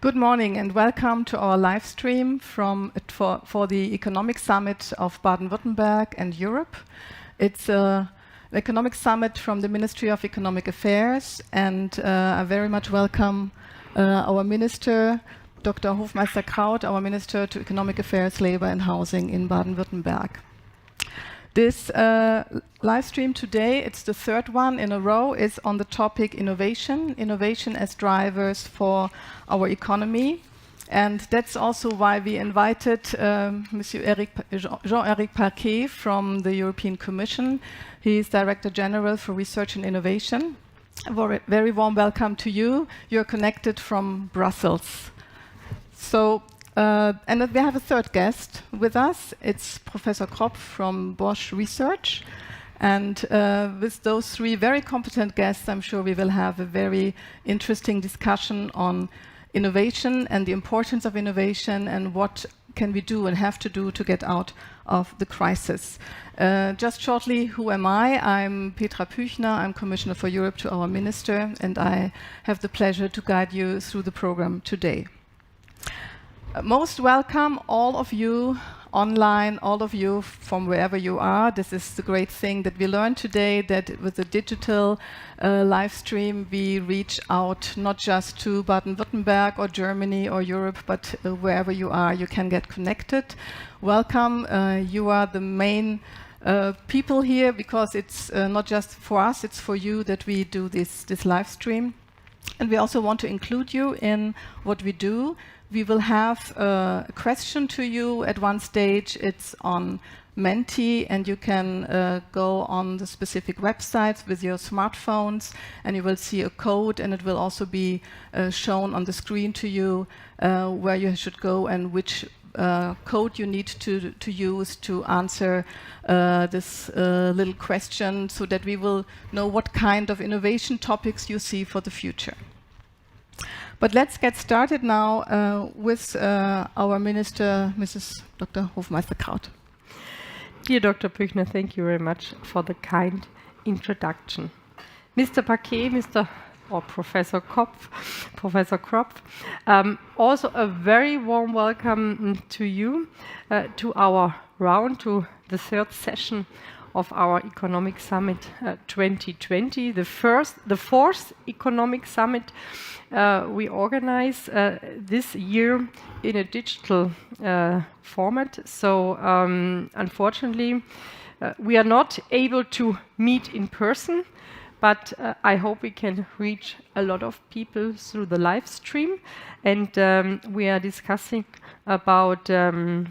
Good morning and welcome to our live stream for the Economic Summit of Baden-Württemberg and Europe. It's an economic summit from the Ministry of Economic Affairs, and I very much welcome our Minister, Dr. Hoffmeister-Kraut, our Minister to Economic Affairs, Labor and Housing in Baden-Württemberg. This live stream today, it's the third one in a row, is on the topic innovation as drivers for our economy. And that's also why we invited Jean-Éric Paquet from the European Commission. He is Director General for Research and Innovation. A very warm welcome to you. You're connected from Brussels. So, and we have a third guest with us. It's Professor Kropf from Bosch Research. And with those three very competent guests, I'm sure we will have a very interesting discussion on innovation and the importance of innovation and what can we do and have to do to get out of the crisis. Just shortly, who am I? I'm Petra Püchner. I'm Commissioner for Europe to our Minister, and I have the pleasure to guide you through the program today. Most welcome, all of you online, all of you from wherever you are. This is the great thing that we learned today, that with the digital live stream, we reach out not just to Baden-Württemberg or Germany or Europe, but wherever you are, you can get connected. Welcome. You are the main people here, because it's not just for us, it's for you that we do this live stream. And we also want to include you in what we do. We will have a question to you at one stage. It's on Menti, and you can go on the specific websites with your smartphones, and you will see a code, and it will also be shown on the screen to you where you should go and which code you need to use to answer this little question, so that we will know what kind of innovation topics you see for the future. But let's get started now with our Minister, Mrs. Dr. Hoffmeister-Kraut. Dear Dr. Püchner, thank you very much for the kind introduction. Mr. Paquet, Professor Kropf, also a very warm welcome to you, to our round, to the third session of our Economic Summit 2020, the fourth Economic Summit we organize this year in a digital format. So unfortunately, we are not able to meet in person, but I hope we can reach a lot of people through the live stream. And we are discussing about a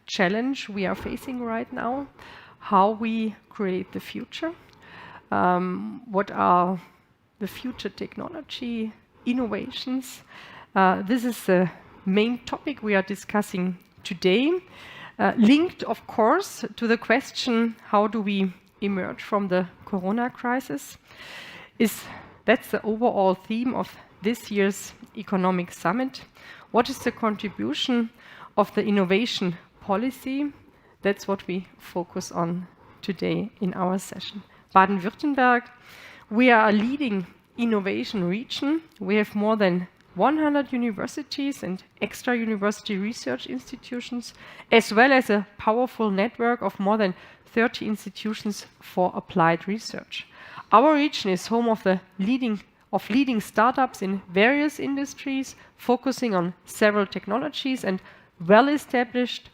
challenge we are facing right now, how we create the future, what are the future technology innovations. This is the main topic we are discussing today, linked, of course, to the question, how do we emerge from the corona crisis? That's the overall theme of this year's Economic Summit. What is the contribution of the innovation policy? That's what we focus on today in our session. Baden-Württemberg, we are a leading innovation region. We have more than 100 universities and extra university research institutions, as well as a powerful network of more than 30 institutions for applied research. Our region is home of leading startups in various industries, focusing on several technologies and well-established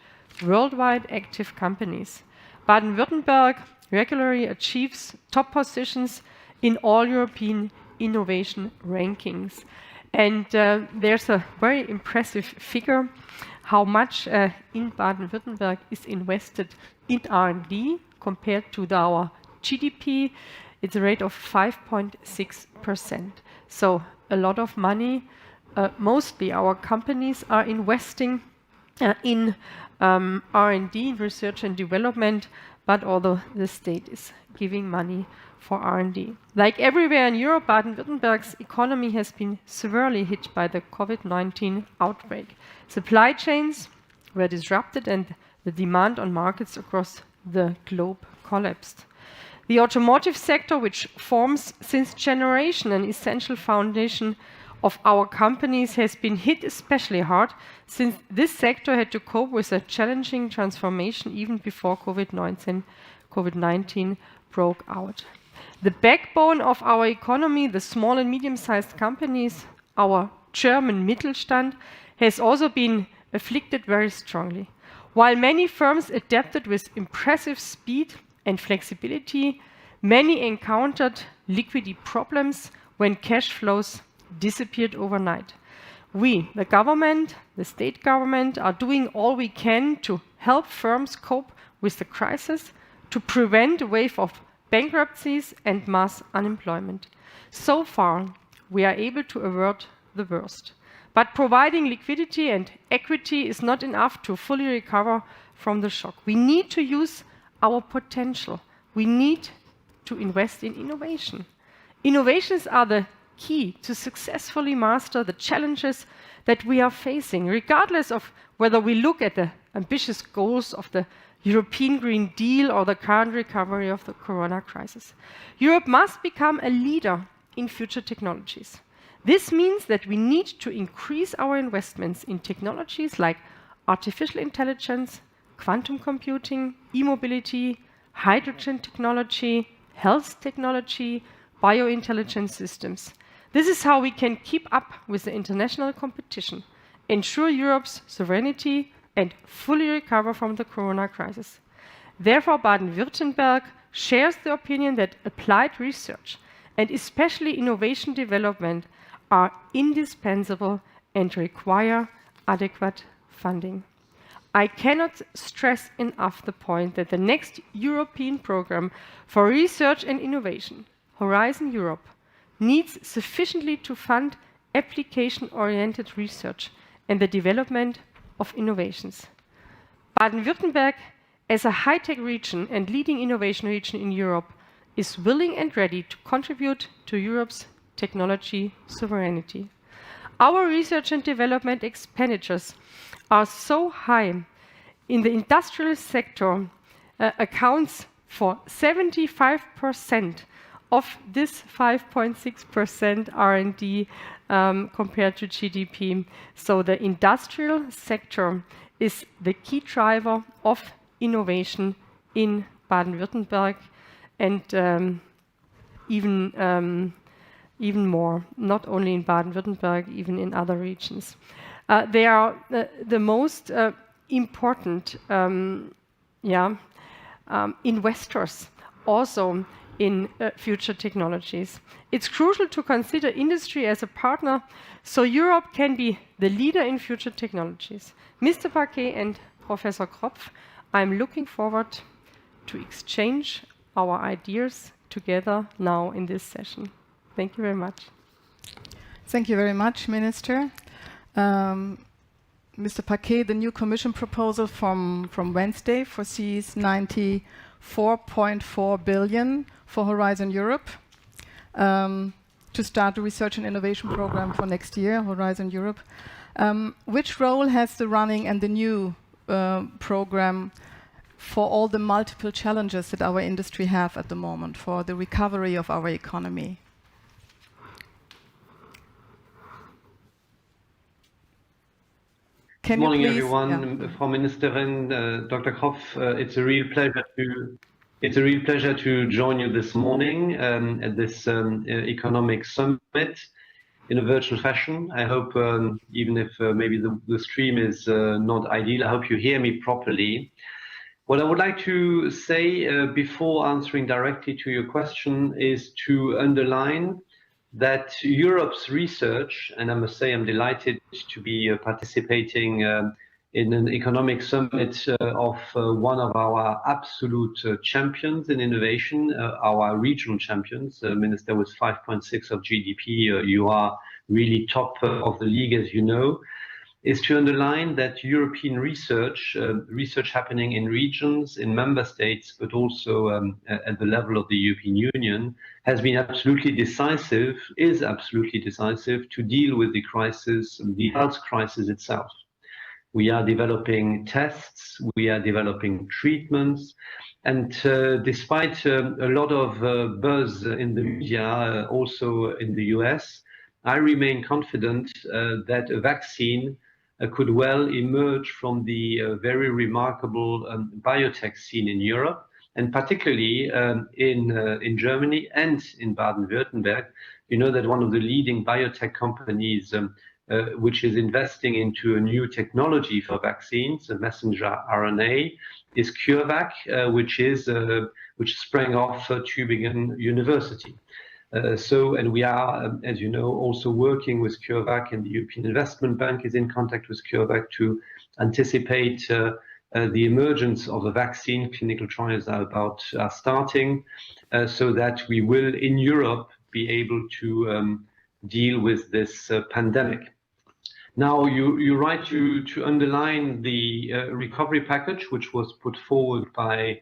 worldwide active companies. Baden-Württemberg regularly achieves top positions in all European innovation rankings. And there's a very impressive figure how much in Baden-Württemberg is invested in R&D compared to our GDP. It's a rate of 5.6%. So a lot of money. Mostly our companies are investing in R&D, research and development, but although the state is giving money for R&D. Like everywhere in Europe, Baden-Württemberg's economy has been severely hit by the COVID-19 outbreak. Supply chains were disrupted and the demand on markets across the globe collapsed. The automotive sector, which forms since generation an essential foundation of our companies has been hit especially hard, since this sector had to cope with a challenging transformation even before COVID-19 broke out. The backbone of our economy, the small and medium-sized companies, our German Mittelstand, has also been afflicted very strongly. While many firms adapted with impressive speed and flexibility, many encountered liquidity problems when cash flows disappeared overnight. We, the government, the state government, are doing all we can to help firms cope with the crisis, to prevent a wave of bankruptcies and mass unemployment. So far, we are able to avert the worst. But providing liquidity and equity is not enough to fully recover from the shock. We need to use our potential. We need to invest in innovation. Innovations are the key to successfully master the challenges that we are facing, regardless of whether we look at the ambitious goals of the European Green Deal or the current recovery of the corona crisis. Europe must become a leader in future technologies. This means that we need to increase our investments in technologies like artificial intelligence, quantum computing, e-mobility, hydrogen technology, health technology, biointelligence systems. This is how we can keep up with the international competition, ensure Europe's sovereignty, and fully recover from the corona crisis. Therefore, Baden-Württemberg shares the opinion that applied research and especially innovation development are indispensable and require adequate funding. I cannot stress enough the point that the next European program for research and innovation, Horizon Europe, needs sufficiently to fund application-oriented research and the development of innovations. Baden-Württemberg, as a high-tech region and leading innovation region in Europe, is willing and ready to contribute to Europe's technology sovereignty. Our research and development expenditures are so high in the industrial sector, accounts for 75% of this 5.6% R&D compared to GDP. So the industrial sector is the key driver of innovation in Baden-Württemberg, and even more, not only in Baden-Württemberg, even in other regions. They are the most important investors also in future technologies. It's crucial to consider industry as a partner so Europe can be the leader in future technologies. Mr. Paquet and Professor Kropf, I'm looking forward to exchange our ideas together now in this session. Thank you very much. Thank you very much, Minister. Mr. Paquet, the new Commission proposal from Wednesday foresees 94.4 billion for Horizon Europe to start the research and innovation program for next year, Horizon Europe. Which role has the running and the new program for all the multiple challenges that our industry have at the moment for the recovery of our economy? Good morning, everyone. Frau Ministerin, Dr. Kropf, it's a real pleasure to join you this morning at this economic summit in a virtual fashion. I hope, even if maybe the stream is not ideal, I hope you hear me properly. What I would like to say before answering directly to your question is to underline that Europe's research, and I must say I'm delighted to be participating in an economic summit of one of our absolute champions in innovation, our regional champions, Minister, with 5.6 of GDP, you are really top of the league, as you know, is to underline that European research happening in regions, in member states, but also at the level of the European Union, has been absolutely decisive, is absolutely decisive to deal with the crisis, the health crisis itself. We are developing tests, we are developing treatments, and despite a lot of buzz in the media, also in the US, I remain confident that a vaccine could well emerge from the very remarkable biotech scene in Europe, and particularly in Germany and in Baden-Württemberg. You know that one of the leading biotech companies which is investing into a new technology for vaccines, a messenger RNA, is CureVac, which sprang off Tübingen University. And we are, as you know, also working with CureVac, and the European Investment Bank is in contact with CureVac to anticipate the emergence of a vaccine. Clinical trials are starting, so that we will, in Europe, be able to deal with this pandemic. Now, you're right to underline the recovery package, which was put forward by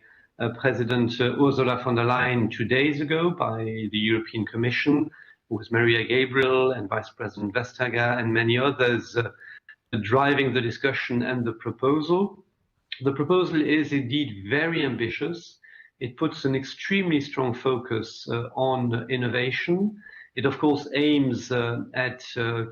President Ursula von der Leyen 2 days ago by the European Commission, with Maria Gabriel and Vice President Vestager and many others driving the discussion and the proposal. The proposal is indeed very ambitious. It puts an extremely strong focus on innovation. It, of course, aims at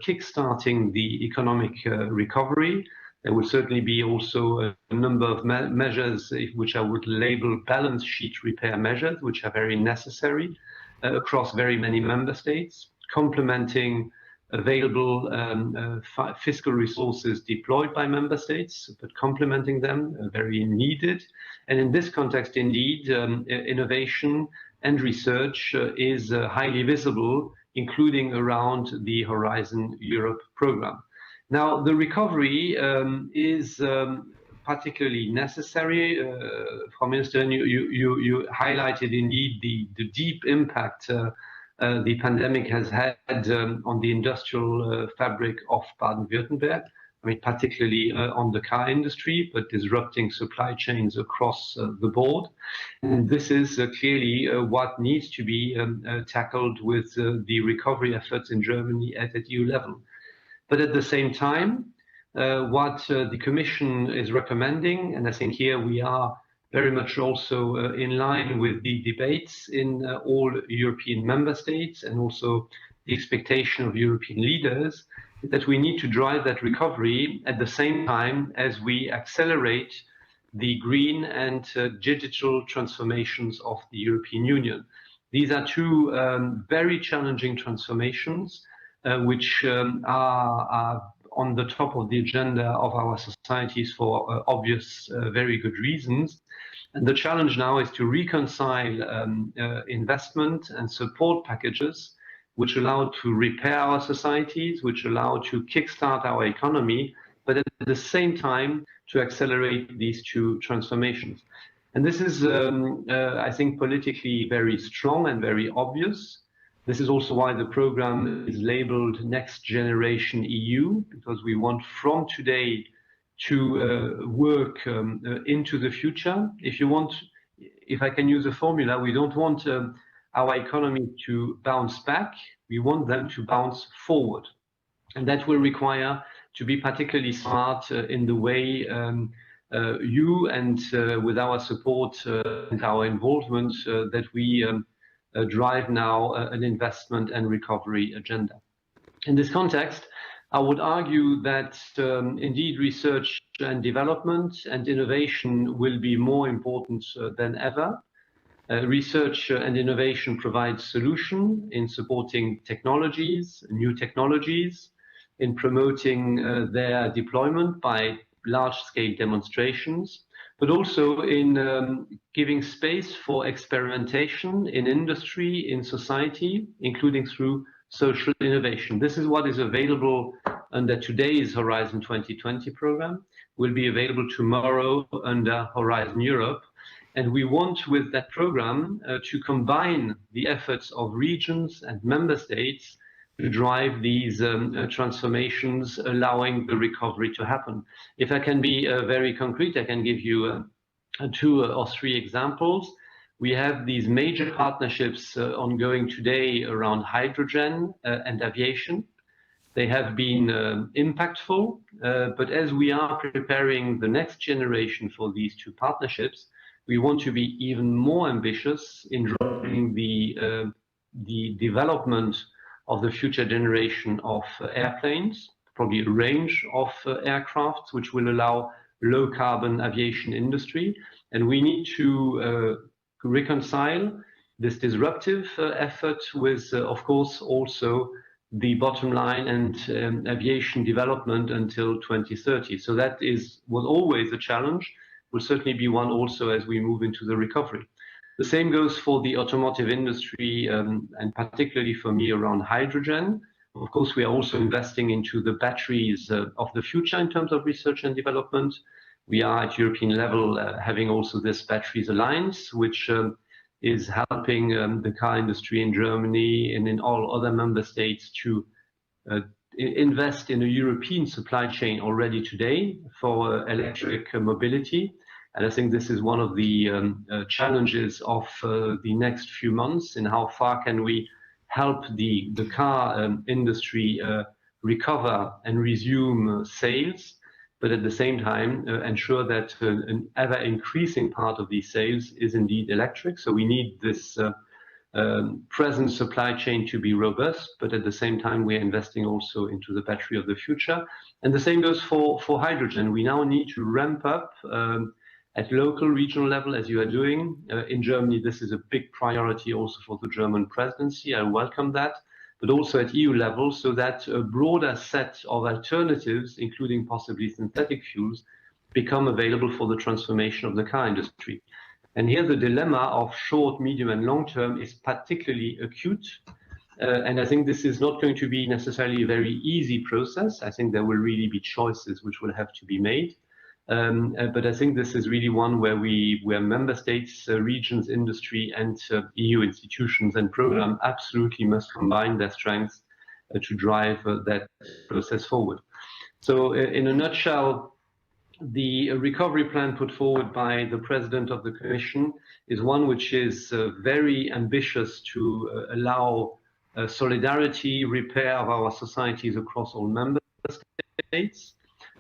kickstarting the economic recovery. There will certainly be also a number of measures which I would label balance sheet repair measures, which are very necessary across very many member states, complementing available fiscal resources deployed by member states, but complementing them, very needed. And in this context, indeed, innovation and research is highly visible, including around the Horizon Europe program. Now, the recovery is particularly necessary. Prime Minister, you highlighted indeed the deep impact the pandemic has had on the industrial fabric of Baden-Württemberg. I mean, particularly on the car industry, but disrupting supply chains across the board. And this is clearly what needs to be tackled with the recovery efforts in Germany at EU level. But at the same time, what the Commission is recommending, and I think here we are very much also in line with the debates in all European member states, and also the expectation of European leaders, that we need to drive that recovery at the same time as we accelerate the green and digital transformations of the European Union. These are two very challenging transformations which are on the top of the agenda of our societies for obvious, very good reasons. And the challenge now is to reconcile investment and support packages which allow to repair our societies, which allow to kickstart our economy, but at the same time to accelerate these two transformations. And this is, I think, politically very strong and very obvious. This is also why the program is labeled Next Generation EU, because we want from today to work into the future. If I can use a formula, we don't want our economy to bounce back, we want them to bounce forward. And that will require to be particularly smart in the way you and with our support and our involvement that we drive now an investment and recovery agenda. In this context, I would argue that indeed research and development and innovation will be more important than ever. Research and innovation provides solution in supporting technologies, new technologies, in promoting their deployment by large-scale demonstrations, but also in giving space for experimentation in industry, in society, including through social innovation. This is what is available under today's Horizon 2020 program, will be available tomorrow under Horizon Europe. And we want with that program to combine the efforts of regions and member states to drive these transformations, allowing the recovery to happen. If I can be very concrete, I can give you 2 or 3 examples. We have these major partnerships ongoing today around hydrogen and aviation. They have been impactful, but as we are preparing the next generation for these 2 partnerships, we want to be even more ambitious in driving the development of the future generation of airplanes, probably a range of aircrafts, which will allow low carbon aviation industry. And we need to reconcile this disruptive effort with, of course, also the bottom line and aviation development until 2030. So that was always a challenge, will certainly be one also as we move into the recovery. The same goes for the automotive industry, and particularly for me around hydrogen. Of course, we are also investing into the batteries of the future in terms of research and development. We are at European level having also this Batteries Alliance, which is helping the car industry in Germany and in all other member states to invest in a European supply chain already today for electric mobility. And I think this is one of the challenges of the next few months, in how far can we help the car industry recover and resume sales, but at the same time ensure that an ever increasing part of these sales is indeed electric. So we need this present supply chain to be robust, but at the same time we're investing also into the battery of the future. And the same goes for hydrogen. We now need to ramp up at local, regional level, as you are doing. In Germany, this is a big priority also for the German presidency. I welcome that, but also at EU level, so that a broader set of alternatives, including possibly synthetic fuels, become available for the transformation of the car industry. And here the dilemma of short, medium, and long term is particularly acute. And I think this is not going to be necessarily a very easy process. I think there will really be choices which will have to be made. But I think this is really one where member states, regions, industry, and EU institutions and program absolutely must combine their strengths to drive that process forward. So in a nutshell, the recovery plan put forward by the President of the Commission is one which is very ambitious to allow solidarity, repair of our societies across all member states,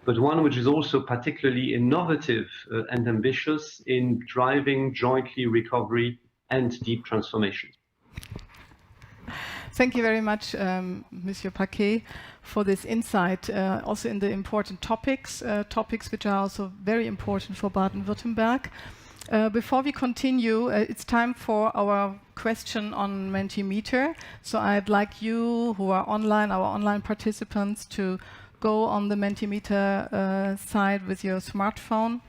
but one which is also particularly innovative and ambitious in driving jointly recovery and deep transformation. Thank you very much, Monsieur Paquet, for this insight, also in the important topics which are also very important for Baden-Württemberg. Before we continue, it's time for our question on Mentimeter. So I'd like you who are online, our online participants, to go on the Mentimeter site with your smartphone.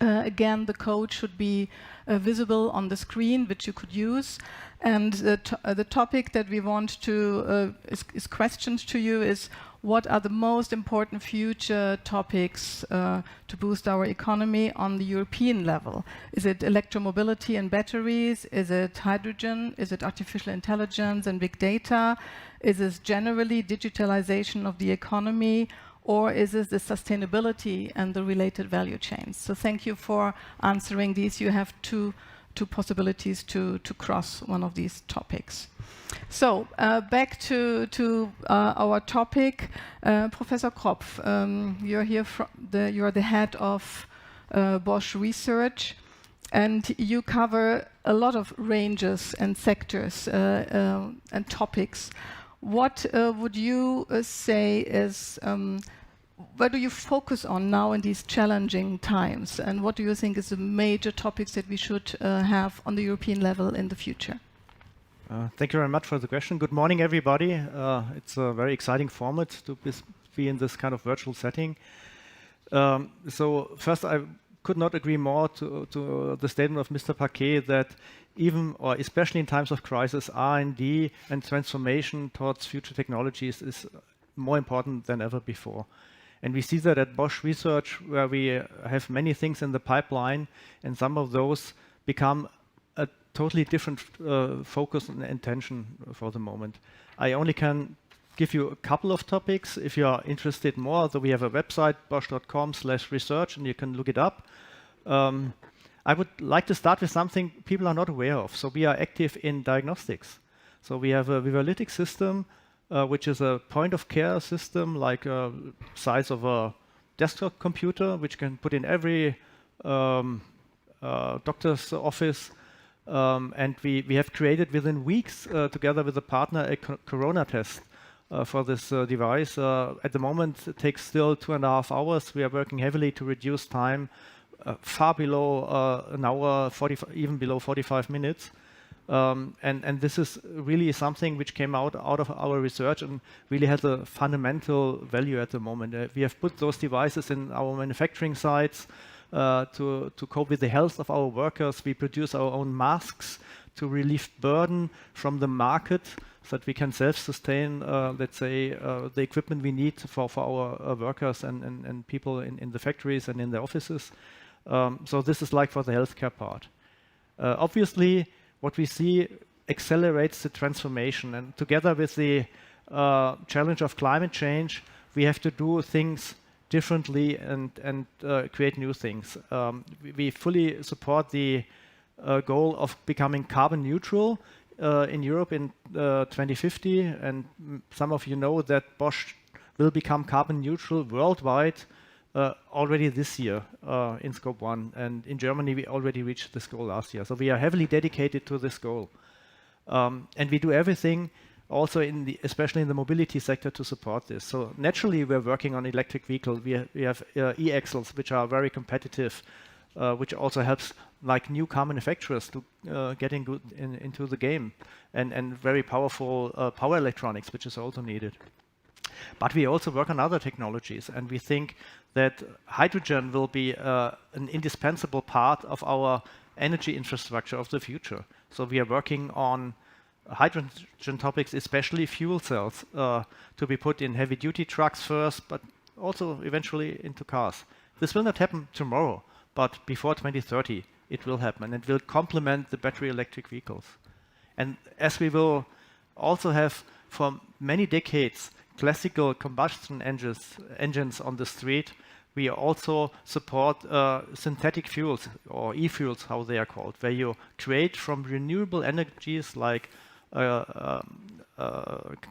Again, the code should be visible on the screen, which you could use. And the topic that we want to is questions to you is: what are the most important future topics to boost our economy on the European level? Is it electromobility and batteries? Is it hydrogen? Is it artificial intelligence and big data? Is it generally digitalization of the economy? Or is it the sustainability and the related value chains? So thank you for answering these. You have two possibilities to cross one of these topics. So back to our topic, Professor Kropf. You're here you're the head of Bosch Research, and you cover a lot of ranges and sectors and topics. What would you say is what do you focus on now in these challenging times, and what do you think is the major topics that we should have on the European level in the future? Thank you very much for the question. Good morning, everybody. It's a very exciting format to be in this kind of virtual setting. So first, I could not agree more to the statement of Mr. Paquet that even, or especially in times of crisis, R&D and transformation towards future technologies is more important than ever before. And we see that at Bosch Research, where we have many things in the pipeline, and some of those become a totally different focus and intention for the moment. I only can give you a couple of topics if you are interested more. So we have a website, bosch.com/research, and you can look it up. I would like to start with something people are not aware of. So we are active in diagnostics. So we have a Vivalytics system, which is a point-of-care system, like a size of a desktop computer, which can put in every doctor's office. And we have created within weeks, together with a partner, a corona test for this device. At the moment, it takes still 2.5 hours. We are working heavily to reduce time far below an hour, even below 45 minutes. And this is really something which came out of our research and really has a fundamental value at the moment. We have put those devices in our manufacturing sites to cope with the health of our workers. We produce our own masks to relieve burden from the market so that we can self-sustain, let's say, the equipment we need for our workers and people in the factories and in the offices. So this is like for the healthcare part. Obviously, what we see accelerates the transformation, and together with the challenge of climate change, we have to do things differently and create new things. We fully support the goal of becoming carbon neutral in Europe in 2050, and some of you know that Bosch will become carbon neutral worldwide already this year in Scope 1, and in Germany we already reached this goal last year. So we are heavily dedicated to this goal, and we do everything also especially in the mobility sector to support this. So naturally we're working on electric vehicles. We have e-axles which are very competitive, which also helps like new car manufacturers to get into the game, and very powerful power electronics, which is also needed. But we also work on other technologies, and we think that hydrogen will be an indispensable part of our energy infrastructure of the future. So we are working on hydrogen topics, especially fuel cells, to be put in heavy-duty trucks first, but also eventually into cars. This will not happen tomorrow, but before 2030 it will happen, and it will complement the battery electric vehicles. And as we will also have for many decades classical combustion engines on the street, we also support synthetic fuels, or e-fuels, how they are called, where you create from renewable energies like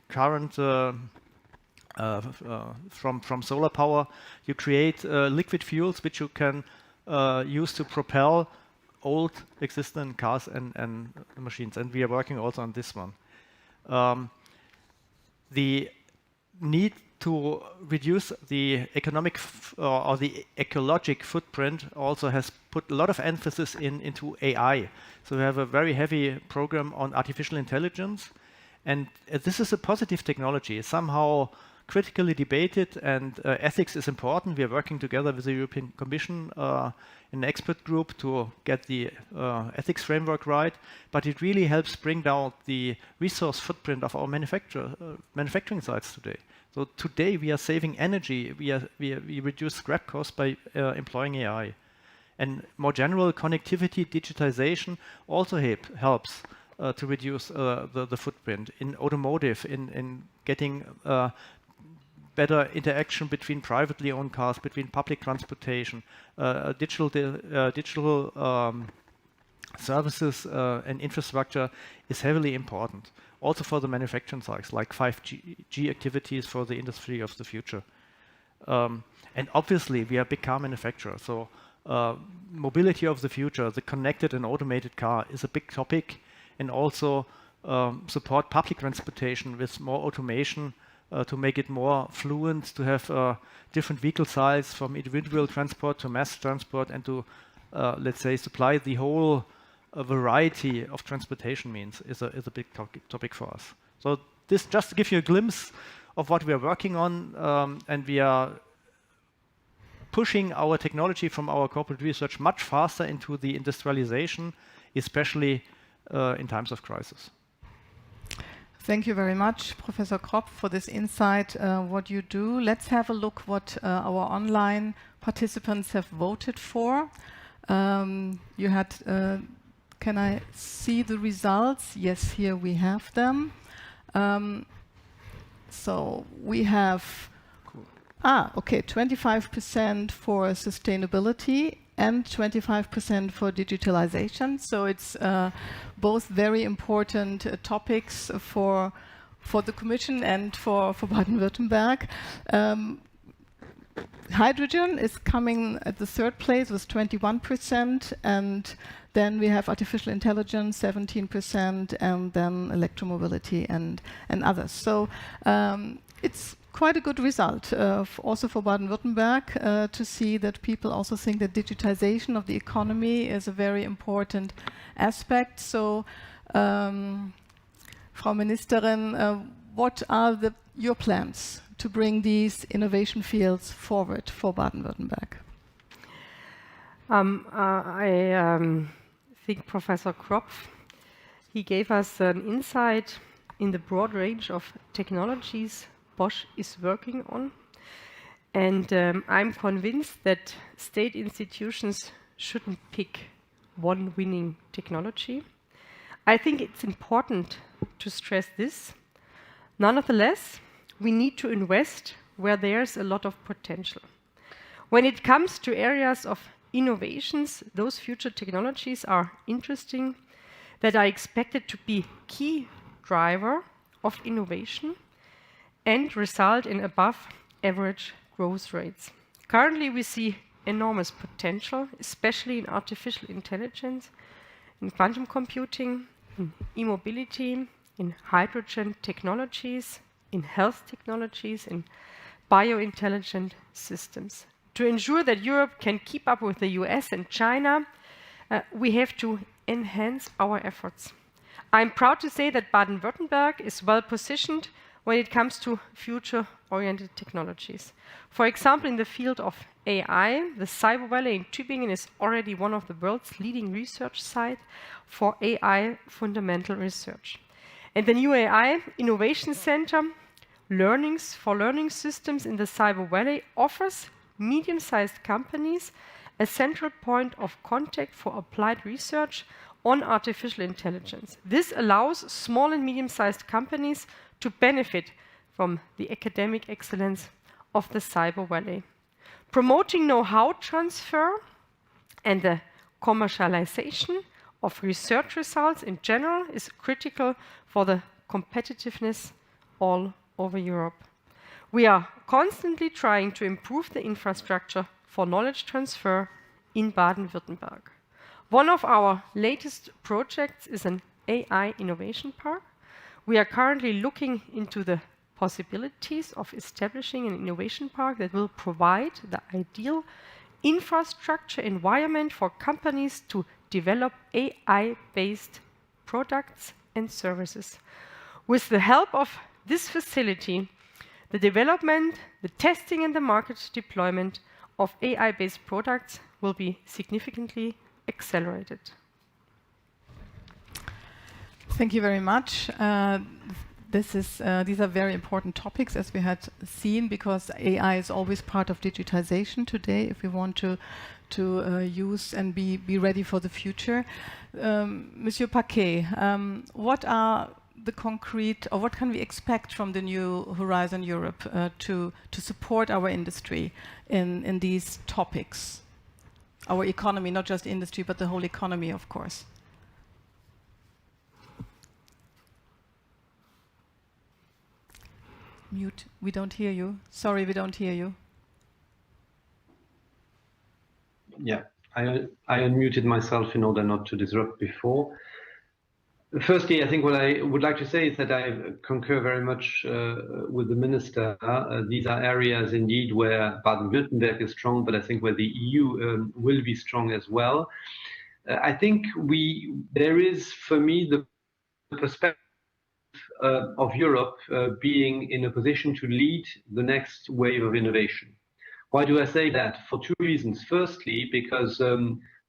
current from solar power. You create liquid fuels which you can use to propel old existing cars and machines, and we are working also on this one. The need to reduce the economic or the ecologic footprint also has put a lot of emphasis into AI. So we have a very heavy program on artificial intelligence, and this is a positive technology. It's somehow critically debated, and ethics is important. We are working together with the European Commission in an expert group to get the ethics framework right, but it really helps bring down the resource footprint of our manufacturing sites today. So today we are saving energy, we reduce scrap costs by employing AI. And more general connectivity, digitization also helps to reduce the footprint in automotive, in getting better interaction between privately owned cars, between public transportation, digital services and infrastructure is heavily important. Also for the manufacturing sites, like 5G activities for the industry of the future. And obviously, we are a big car manufacturer, so mobility of the future, the connected and automated car is a big topic, and also support public transportation with more automation to make it more fluent, to have different vehicle size from individual transport to mass transport, and to, let's say, supply the whole variety of transportation means is a big topic for us. So this just to give you a glimpse of what we are working on, and we are pushing our technology from our corporate research much faster into the industrialization, especially in times of crisis. Thank you very much, Professor Kropf, for this insight, what you do. Let's have a look what our online participants have voted for. You had, can I see the results? Yes, here we have them. So we have, okay, 25% for sustainability and 25% for digitalization. So it's both very important topics for the Commission and for Baden-Württemberg. Hydrogen is coming at the third place with 21%, and Then we have artificial intelligence, 17%, and then electromobility and others. So it's quite a good result, also for Baden-Württemberg, to see that people also think that digitization of the economy is a very important aspect. So, Frau Ministerin, what are your plans to bring these innovation fields forward for Baden-Württemberg? I think Professor Kropf, he gave us an insight in the broad range of technologies Bosch is working on. And I'm convinced that state institutions shouldn't pick one winning technology. I think it's important to stress this. Nonetheless, we need to invest where there's a lot of potential. When it comes to areas of innovations, those future technologies are interesting, that are expected to be key driver of innovation and result in above average growth rates. Currently, we see enormous potential, especially in artificial intelligence, in quantum computing, in e-mobility, in hydrogen technologies, in health technologies, in biointelligent systems. To ensure that Europe can keep up with the US and China, we have to enhance our efforts. I'm proud to say that Baden-Württemberg is well positioned when it comes to future-oriented technologies. For example, in the field of AI, the Cyber Valley in Tübingen is already one of the world's leading research sites for AI fundamental research. And the new AI Innovation Center, Learnings for Learning Systems in the Cyber Valley, offers medium-sized companies a central point of contact for applied research on artificial intelligence. This allows small and medium-sized companies to benefit from the academic excellence of the Cyber Valley. Promoting know-how transfer and the commercialization of research results in general is critical for the competitiveness all over Europe. We are constantly trying to improve the infrastructure for knowledge transfer in Baden-Württemberg. One of our latest projects is an AI innovation park. We are currently looking into the possibilities of establishing an innovation park that will provide the ideal infrastructure environment for companies to develop AI-based products and services. With the help of this facility, the development, the testing and the market deployment of AI-based products will be significantly accelerated. Thank you very much. These are very important topics, as we had seen, because AI is always part of digitization today if we want to use and be ready for the future. Monsieur Paquet, what are the concrete, or what can we expect from the new Horizon Europe to support our industry in these topics? Our economy, not just industry, but the whole economy, of course. Mute. We don't hear you. Sorry, we don't hear you. Yeah, I unmuted myself in order not to disrupt before. Firstly, I think what I would like to say is that I concur very much with the Minister. These are areas indeed where Baden-Württemberg is strong, but I think where the EU will be strong as well. I think there is, for me, the perspective of Europe being in a position to lead the next wave of innovation. Why do I say that? For two reasons. Firstly, because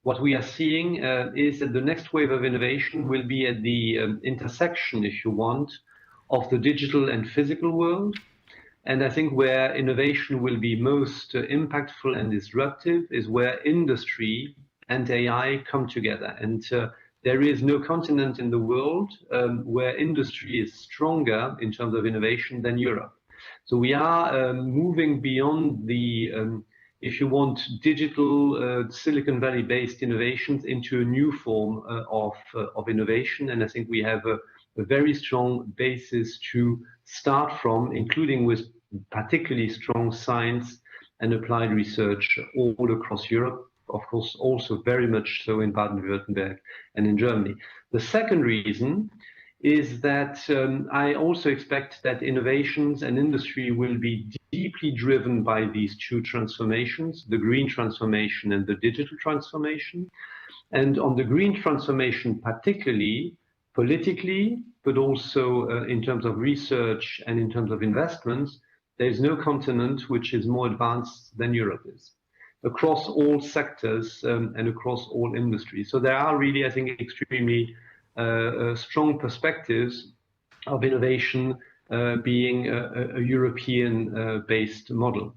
what we are seeing is that the next wave of innovation will be at the intersection, if you want, of the digital and physical world. And I think where innovation will be most impactful and disruptive is where industry and AI come together. And there is no continent in the world where industry is stronger in terms of innovation than Europe. So we are moving beyond the, if you want, digital Silicon Valley-based innovations into a new form of innovation. And I think we have a very strong basis to start from, including with particularly strong science and applied research all across Europe. of course, also very much so in Baden-Württemberg and in Germany. The second reason is that I also expect that innovations and industry will be deeply driven by these two transformations, the green transformation and the digital transformation. And on the green transformation, particularly politically, but also in terms of research and in terms of investments, there is no continent which is more advanced than Europe is, across all sectors and across all industries. So there are really, I think, extremely strong perspectives of innovation being a European-based model.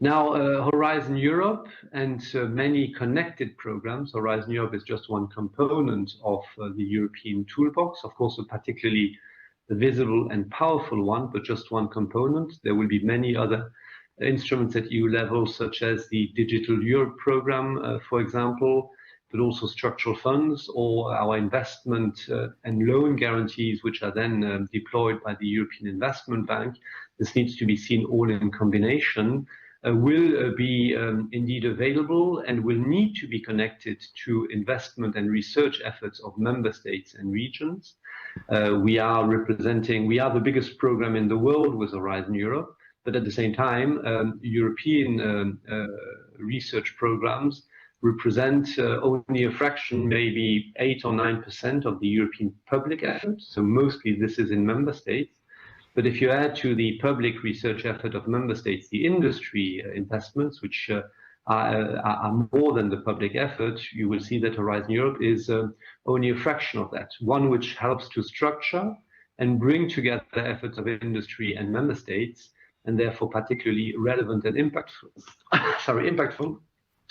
Now, Horizon Europe and many connected programs, Horizon Europe is just one component of the European toolbox, of course, a particularly visible and powerful one, but just one component. There will be many other instruments at EU level, such as the Digital Europe program, for example, but also structural funds or our investment and loan guarantees, which are then deployed by the European Investment Bank. This needs to be seen all in combination. Will be indeed available and will need to be connected to investment and research efforts of member states and regions. We are the biggest program in the world with Horizon Europe, but at the same time, European research programs represent only a fraction, maybe 8 or 9% of the European public effort. So mostly this is in member states. But if you add to the public research effort of member states the industry investments, which are more than the public effort, you will see that Horizon Europe is only a fraction of that. One which helps to structure and bring together the efforts of industry and member states, and therefore particularly relevant and impactful,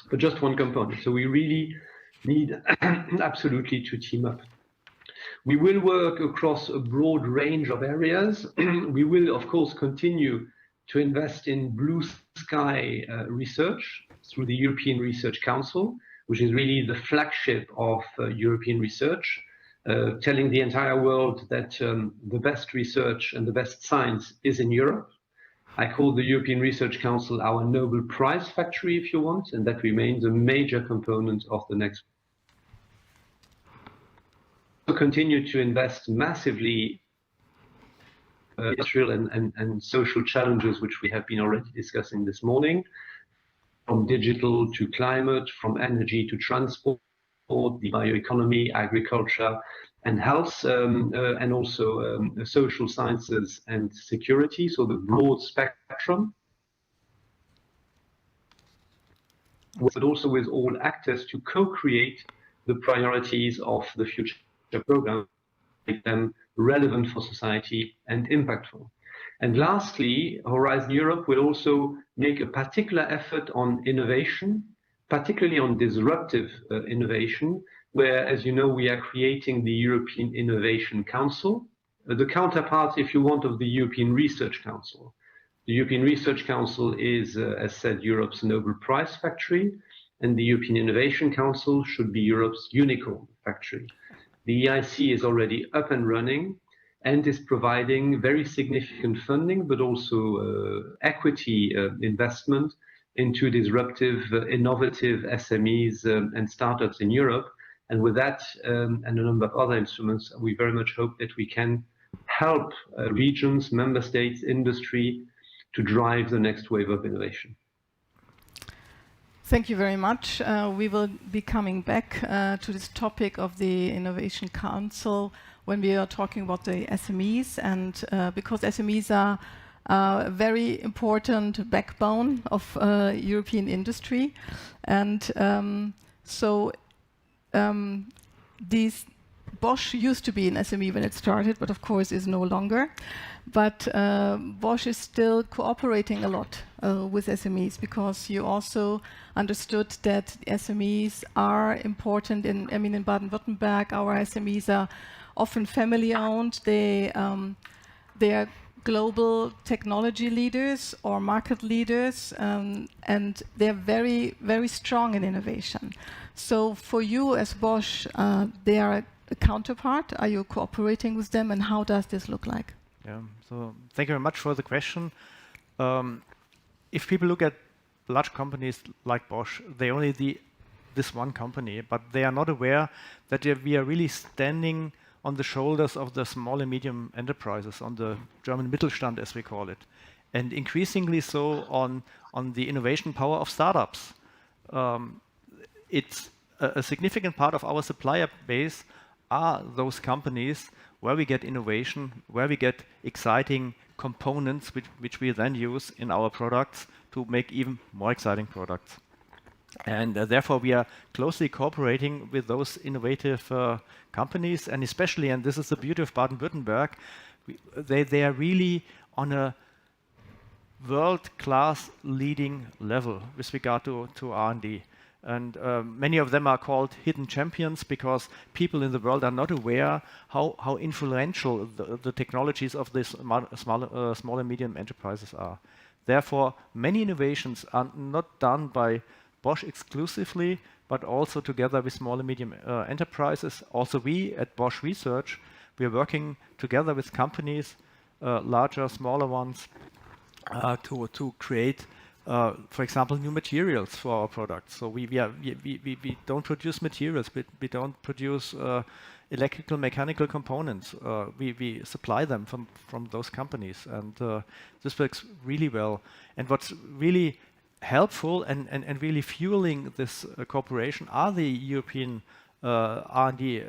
but just one component. So we really need absolutely to team up. We will work across a broad range of areas. We will, of course, continue to invest in blue sky research through the European Research Council, which is really the flagship of European research, telling the entire world that the best research and the best science is in Europe. I call the European Research Council our Nobel Prize factory, if you want, and that remains a major component of the next. We'll continue to invest massively industrial and social challenges, which we have been already discussing this morning, from digital to climate, from energy to transport, the bioeconomy, agriculture, and health, and also social sciences and security, so the broad spectrum, but also with all actors to co-create the priorities of the future program, make them relevant for society and impactful. And lastly, Horizon Europe will also make a particular effort on innovation, particularly on disruptive innovation, where, as you know, we are creating the European Innovation Council, the counterpart, if you want, of the European Research Council. The European Research Council is, as said, Europe's Nobel Prize factory, and the European Innovation Council should be Europe's unicorn factory. The EIC is already up and running and is providing very significant funding, but also equity investment into disruptive, innovative SMEs and startups in Europe. And with that and a number of other instruments, we very much hope that we can help regions, member states, industry to drive the next wave of innovation. Thank you very much. We will be coming back to this topic of the Innovation Council when we are talking about the SMEs, and because SMEs are a very important backbone of European industry. And these Bosch used to be an SME when it started, but of course is no longer. But Bosch is still cooperating a lot with SMEs, because you also understood that SMEs are important in Baden-Württemberg, our SMEs are often family-owned. They are global technology leaders or market leaders, and they're very, very strong in innovation. So for you as Bosch, they are a counterpart. Are you cooperating with them, and how does this look like? Yeah, so thank you very much for the question. If people look at large companies like Bosch, they only this one company, but they are not aware that we are really standing on the shoulders of the small and medium enterprises, on the German Mittelstand, as we call it, and increasingly so on the innovation power of startups. It's a significant part of our supplier base are those companies where we get innovation, where we get exciting components which we then use in our products to make even more exciting products. And therefore, we are closely cooperating with those innovative companies, and especially, and this is the beauty of Baden-Württemberg, they are really on a world-class leading level with regard to R&D. And many of them are called hidden champions because people in the world are not aware how influential the technologies of these small and medium enterprises are. Therefore, many innovations are not done by Bosch exclusively, but also together with small and medium enterprises. Also, we at Bosch Research, we are working together with companies, larger, smaller ones, to create, for example, new materials for our products. So we don't produce materials, we don't produce electrical, mechanical components. We supply them from those companies, and this works really well. And what's really helpful and really fueling this cooperation are the European R&D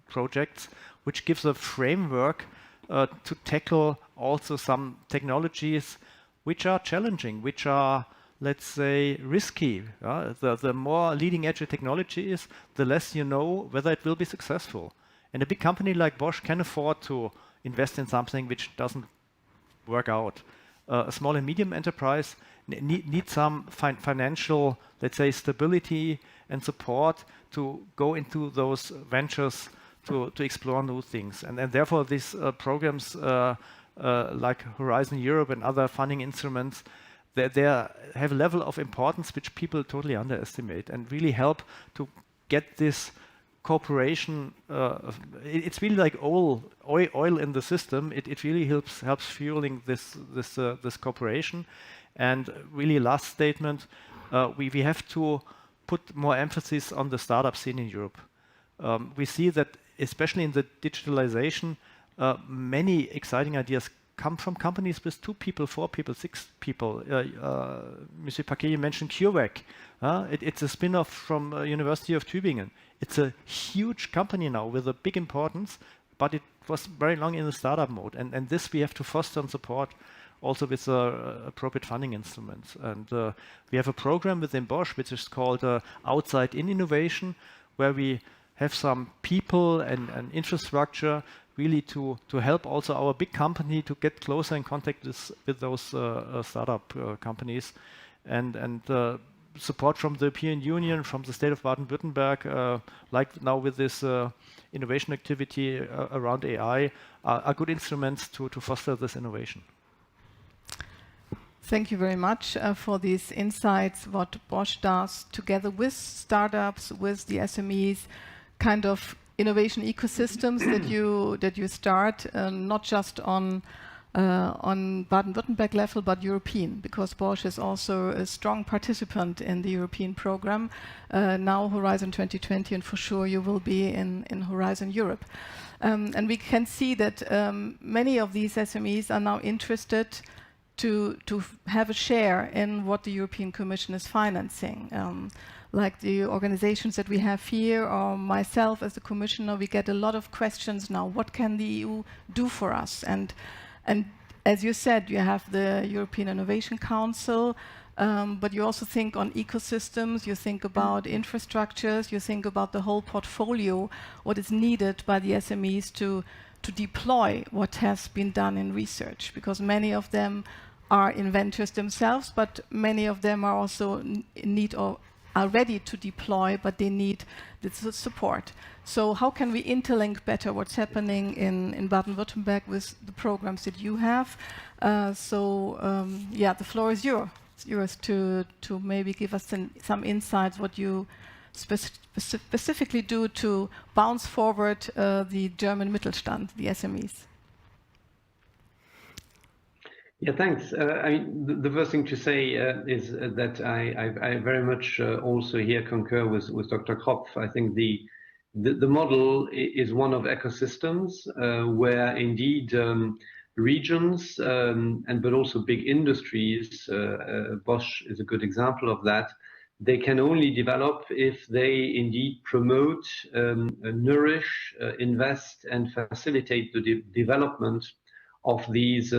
projects, which gives a framework to tackle also some technologies which are challenging, which are, let's say, risky. The more leading edge a technology is, the less you know whether it will be successful. And a big company like Bosch can afford to invest in something which doesn't work out. A small and medium enterprise needs some financial, let's say, stability and support to go into those ventures to explore new things. And therefore, these programs like Horizon Europe and other funding instruments, they have a level of importance which people totally underestimate and really help to get this cooperation. It's really like oil in the system. It really helps fueling this cooperation. And really, last statement, we have to put more emphasis on the startup scene in Europe. We see that, especially in the digitalization, many exciting ideas come from companies with 2 people, 4 people, 6 people. Monsieur Paquet, you mentioned CureVac. It's a spin-off from University of Tübingen. It's a huge company now with a big importance, but it was very long in the startup mode. And this we have to foster and support also with appropriate funding instruments. And we have a program within Bosch which is called Outside In Innovation, where we have some people and infrastructure really to help also our big company to get closer in contact with those startup companies, and support from the European Union, from the state of Baden-Württemberg, like now with this innovation activity around AI, are good instruments to foster this innovation. Thank you very much for these insights, what Bosch does together with startups, with the SMEs, kind of innovation ecosystems that you start, not just on Baden-Württemberg level, but European, because Bosch is also a strong participant in the European program, now Horizon 2020, and for sure you will be in Horizon Europe. And we can see that many of these SMEs are now interested to have a share in what the European Commission is financing. Like the organizations that we have here, or myself as a commissioner, we get a lot of questions now. What can the EU do for us? And as you said, you have the European Innovation Council, but you also think on ecosystems, you think about infrastructures, you think about the whole portfolio, what is needed by the SMEs to deploy what has been done in research, because many of them are inventors themselves, but many of them are also are ready to deploy, but they need the support. So how can we interlink better what's happening in Baden-Württemberg with the programs that you have? Yeah, the floor is yours to maybe give us some insights what you specifically do to bounce forward the German Mittelstand, the SMEs. Yeah, thanks. I mean, the first thing to say is that I very much also here concur with Dr. Kropf. I think the model is one of ecosystems where indeed regions but also big industries, Bosch is a good example of that, they can only develop if they indeed promote, nourish, invest, and facilitate the development of these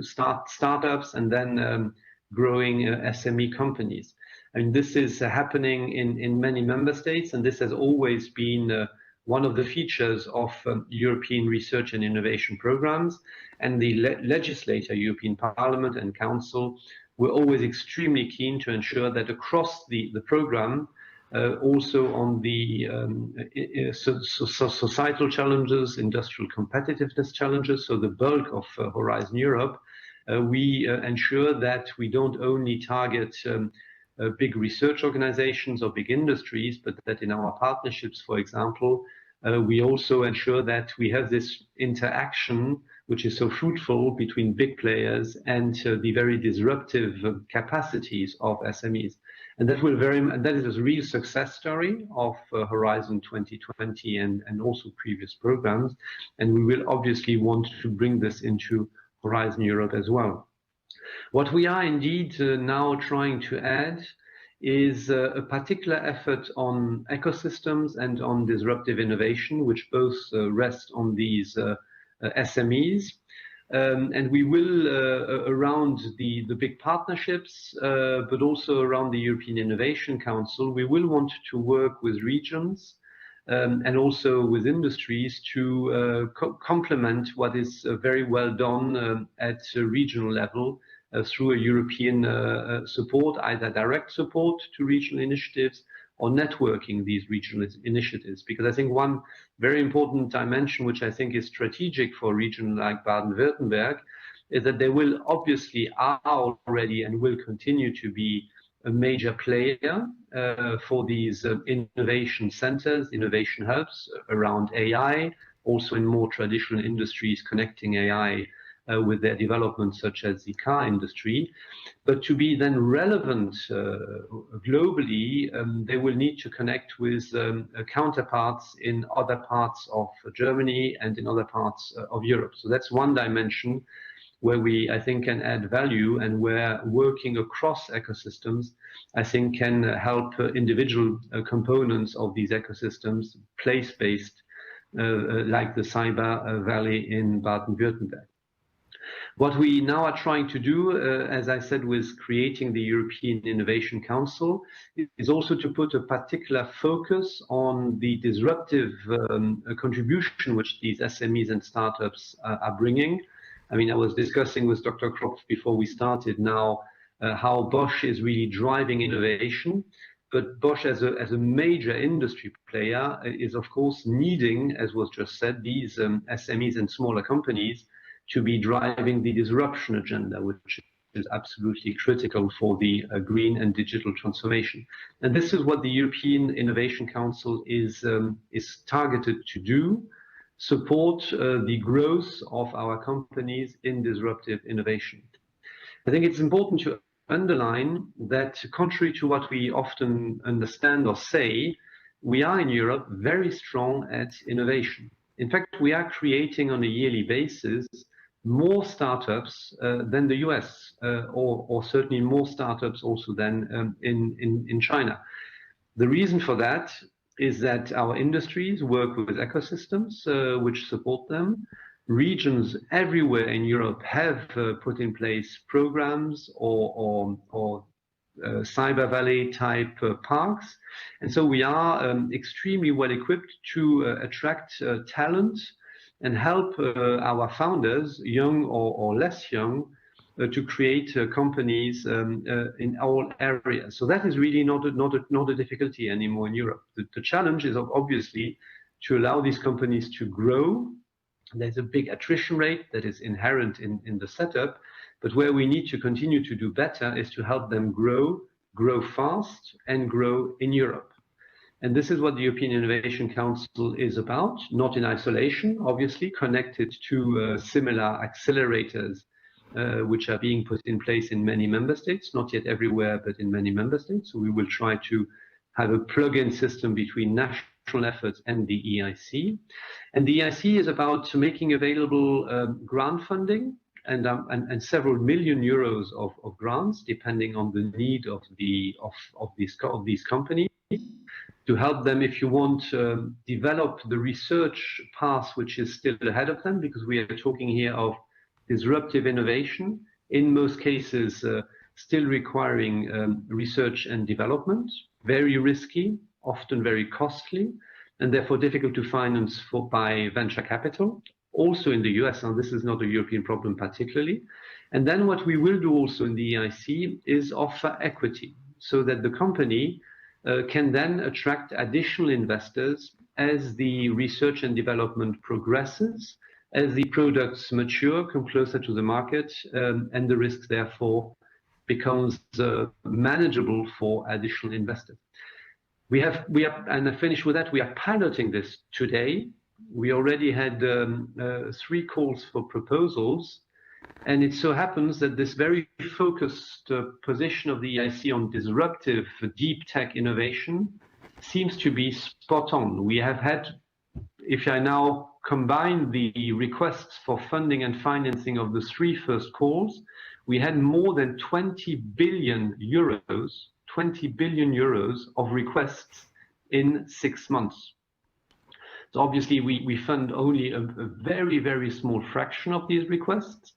startups and then growing SME companies. And this is happening in many member states, and this has always been one of the features of European research and innovation programs. And the legislator, European Parliament and Council, were always extremely keen to ensure that across the program, also on the societal challenges, industrial competitiveness challenges, so the bulk of Horizon Europe, we ensure that we don't only target big research organizations or big industries, but that in our partnerships, for example, we also ensure that we have this interaction which is so fruitful between big players and the very disruptive capacities of SMEs. And that is a real success story of Horizon 2020 and also previous programs. And we will obviously want to bring this into Horizon Europe as well. What we are indeed now trying to add is a particular effort on ecosystems and on disruptive innovation, which both rest on these SMEs. And we will, around the big partnerships, but also around the European Innovation Council, we will want to work with regions and also with industries to complement what is very well done at a regional level through a European support, either direct support to regional initiatives or networking these regional initiatives. Because I think one very important dimension, which I think is strategic for a region like Baden-Württemberg, is that they will obviously are already and will continue to be a major player for these innovation centers, innovation hubs around AI, also in more traditional industries connecting AI with their developments, such as the car industry. But to be then relevant globally, they will need to connect with counterparts in other parts of Germany and in other parts of Europe. So that's one dimension where we, I think, can add value, and where working across ecosystems, I think, can help individual components of these ecosystems, place-based, like the Cyber Valley in Baden-Württemberg. What we now are trying to do, as I said, with creating the European Innovation Council, is also to put a particular focus on the disruptive contribution which these SMEs and startups are bringing. I mean, I was discussing with Dr. Kropf before we started now how Bosch is really driving innovation. But Bosch, as a major industry player, is of course needing, as was just said, these SMEs and smaller companies to be driving the disruption agenda, which is absolutely critical for the green and digital transformation. And this is what the European Innovation Council is targeted to do: support the growth of our companies in disruptive innovation. I think it's important to underline that, contrary to what we often understand or say, we are in Europe very strong at innovation. In fact, we are creating on a yearly basis more startups than the US, or certainly more startups also than in China. The reason for that is that our industries work with ecosystems which support them. Regions everywhere in Europe have put in place programs or Cyber Valley type parks. And so we are extremely well equipped to attract talent and help our founders, young or less young, to create companies in all areas. So that is really not a difficulty anymore in Europe. The challenge is obviously to allow these companies to grow. There's a big attrition rate that is inherent in the setup, but where we need to continue to do better is to help them grow fast, and grow in Europe. And this is what the European Innovation Council is about, not in isolation, obviously, connected to similar accelerators which are being put in place in many member states, not yet everywhere, but in many member states. So we will try to have a plug-in system between national efforts and the EIC. And the EIC is about making available grant funding and several million euros of grants, depending on the need of these companies, to help them, if you want, develop the research path which is still ahead of them, because we are talking here of disruptive innovation, in most cases still requiring research and development, very risky, often very costly, and therefore difficult to finance by venture capital, also in the US, and this is not a European problem particularly. And then what we will do also in the EIC is offer equity, so that the company can then attract additional investors as the research and development progresses, as the products mature, come closer to the market, and the risk therefore becomes manageable for additional investors. We are, and I finish with that, we are piloting this today. We already had 3 calls for proposals, and it so happens that this very focused position of the EIC on disruptive deep tech innovation seems to be spot on. We have had, if I now combine the requests for funding and financing of the 3 first calls, we had more than 20 billion euros of requests in 6 months. So obviously we fund only a very, very small fraction of these requests,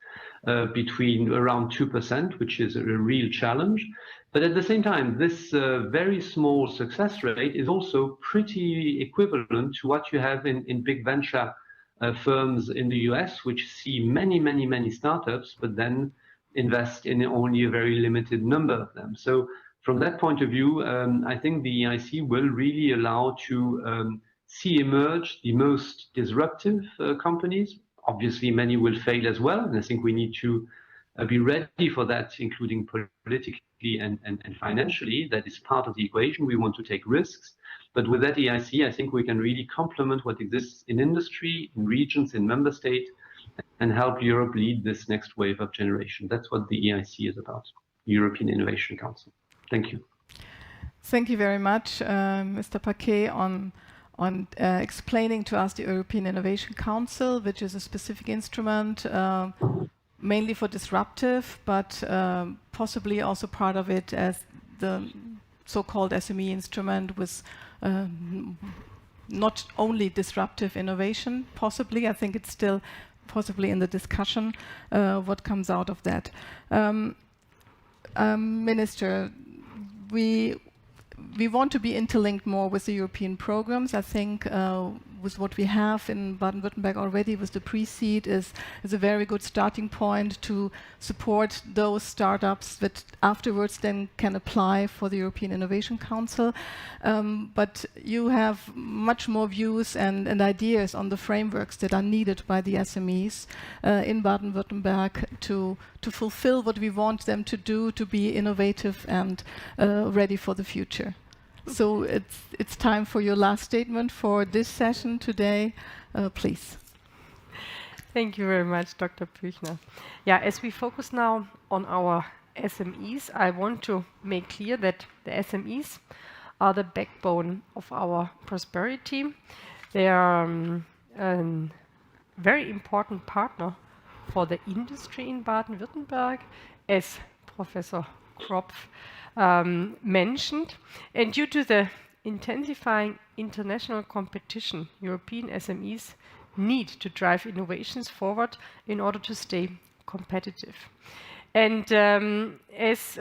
between around 2%, which is a real challenge. But at the same time, this very small success rate is also pretty equivalent to what you have in big venture firms in the US, which see many startups, but then invest in only a very limited number of them. So from that point of view, I think the EIC will really allow to see emerge the most disruptive companies. Obviously, many will fail as well, and I think we need to be ready for that, including politically and financially. That is part of the equation. We want to take risks. But with that EIC, I think we can really complement what exists in industry, in regions, in member states, and help Europe lead this next wave of generation. That's what the EIC is about, European Innovation Council. Thank you. Thank you very much, Mr. Paquet, on explaining to us the European Innovation Council, which is a specific instrument mainly for disruptive, but possibly also part of it as the so-called SME instrument with not only disruptive innovation, possibly. I think it's still possibly in the discussion what comes out of that. Minister, we want to be interlinked more with the European programs. I think with what we have in Baden-Württemberg already with the pre-seed is a very good starting point to support those startups that afterwards then can apply for the European Innovation Council. But you have much more views and ideas on the frameworks that are needed by the SMEs in Baden-Württemberg to fulfill what we want them to do, to be innovative and ready for the future. So it's time for your last statement for this session today, please. Thank you very much, Dr. Büchner. Yeah, as we focus now on our SMEs, I want to make clear that the SMEs are the backbone of our prosperity. They are a very important partner for the industry in Baden-Württemberg, as Professor Kropf mentioned. And due to the intensifying international competition, European SMEs need to drive innovations forward in order to stay competitive. And as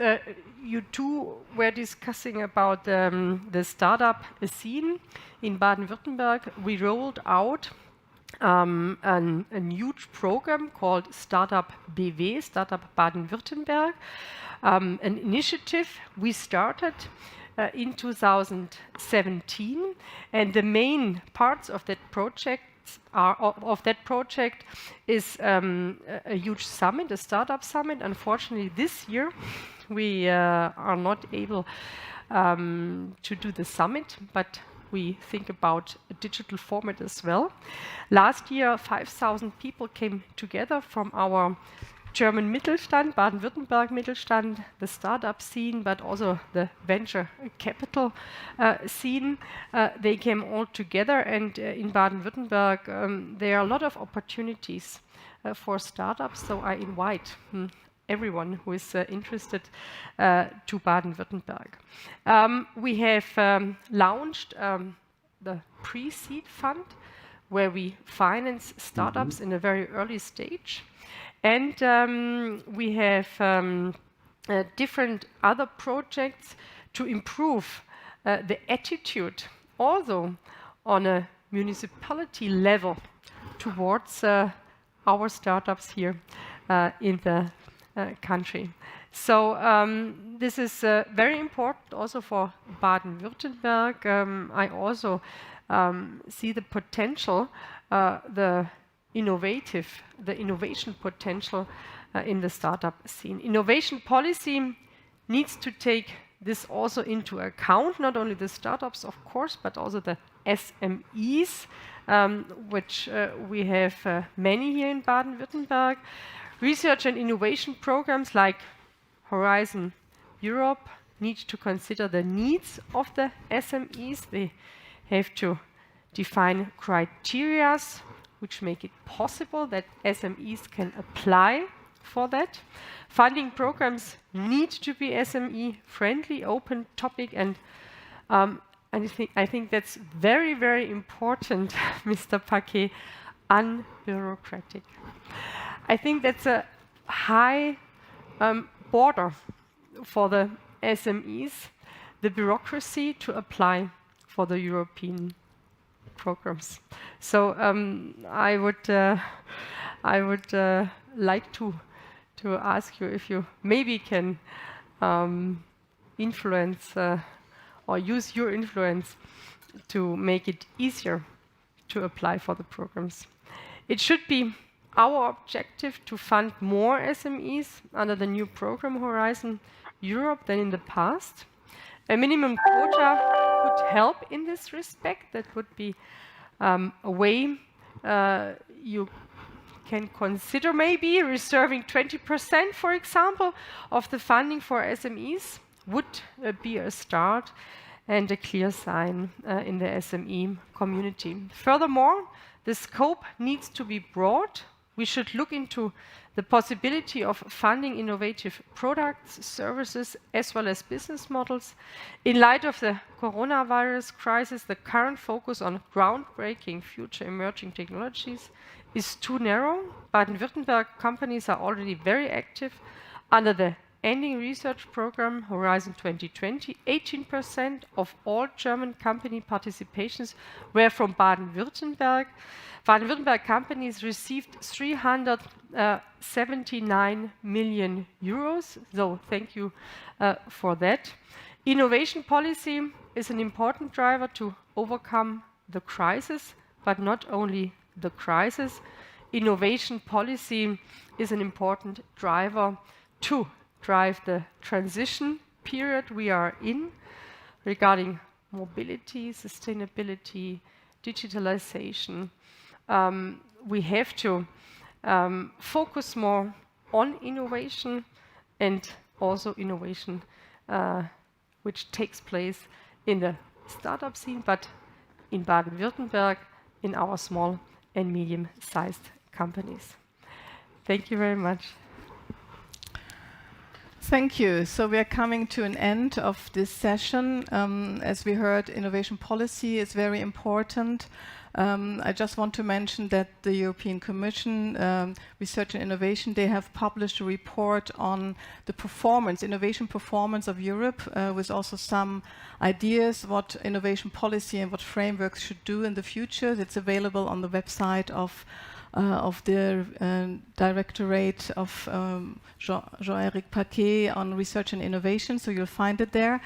you two were discussing about the startup scene in Baden-Württemberg, we rolled out a huge program called Startup BW, Startup Baden-Württemberg, an initiative we started in 2017, and the main parts of that project is a huge summit, a startup summit. Unfortunately, this year we are not able to do the summit, but we think about a digital format as well. Last year, 5,000 people came together from our German Mittelstand, Baden-Württemberg Mittelstand, the startup scene, but also the venture capital scene. They came all together, and in Baden-Württemberg there are a lot of opportunities for startups, so I invite everyone who is interested to Baden-Württemberg. We have launched the pre-seed fund, where we finance startups in a very early stage. And we have different other projects to improve the attitude, also on a municipality level, towards our startups here in the country. So this is very important also for Baden-Württemberg. I also see the potential, the innovation potential in the startup scene. Innovation policy needs to take this also into account, not only the startups, of course, but also the SMEs, which we have many here in Baden-Württemberg. Research and innovation programs like Horizon Europe need to consider the needs of the SMEs. They have to define criteria which make it possible that SMEs can apply for that. Funding programs need to be SME friendly, open topic, and I think that's very, very important, Mr. Paquet, unbureaucratic. I think that's a high border for the SMEs, the bureaucracy to apply for the European programs. So I would like to ask you if you maybe can influence or use your influence to make it easier to apply for the programs. It should be our objective to fund more SMEs under the new program Horizon Europe than in the past. A minimum quota would help in this respect. That would be a way you can consider maybe reserving 20%, for example, of the funding for SMEs would be a start and a clear sign in the SME community. Furthermore, the scope needs to be broad. We should look into the possibility of funding innovative products, services, as well as business models. In light of the coronavirus crisis, the current focus on groundbreaking future emerging technologies is too narrow. Baden-Württemberg companies are already very active under the ending research program Horizon 2020. 18% of all German company participations were from Baden-Württemberg. Baden-Württemberg companies received 379 million euros, so thank you for that. Innovation policy is an important driver to overcome the crisis, but not only the crisis. Innovation policy is an important driver to drive the transition period we are in regarding mobility, sustainability, digitalization. We have to focus more on innovation and also innovation which takes place in the startup scene, but in Baden-Württemberg, in our small and medium-sized companies. Thank you very much. Thank you. So we are coming to an end of this session. As we heard, innovation policy is very important. I just want to mention that the European Commission, Research and Innovation, they have published a report on the performance, innovation performance of Europe, with also some ideas what innovation policy and what frameworks should do in the future. It's available on the website of the Directorate of Jean-Éric Paquet on Research and Innovation, so you'll find it there.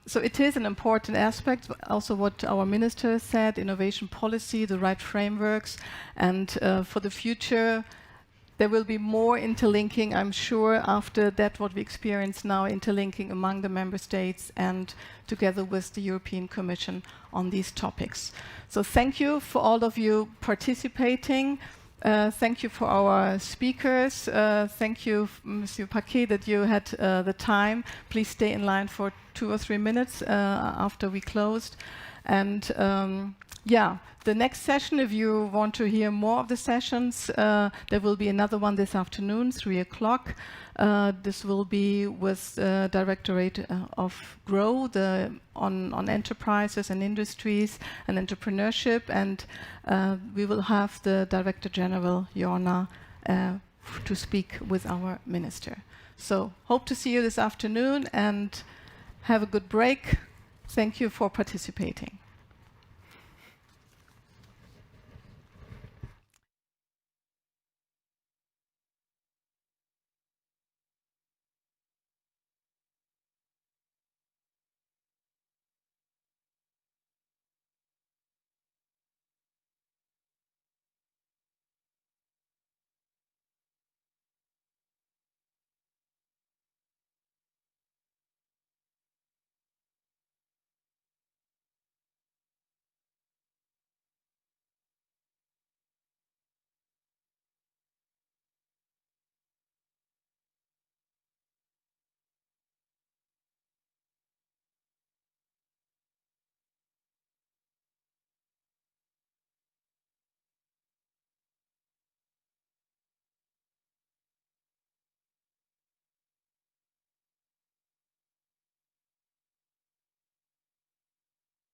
So it is an important aspect, also what our minister said, innovation policy, the right frameworks, and for the future, there will be more interlinking, I'm sure, after that what we experience now, interlinking among the member states and together with the European Commission on these topics. So thank you for all of you participating. Thank you for our speakers. Thank you, Monsieur Paquet, that you had the time. Please stay in line for 2 or 3 minutes after we closed. And yeah, the next session, if you want to hear more of the sessions, there will be another one this afternoon, 3 o'clock. This will be with Directorate of GROW on enterprises and industries and entrepreneurship, and we will have the Director General, Jorna, to speak with our minister. So hope to see you this afternoon and have a good break. Thank you for participating.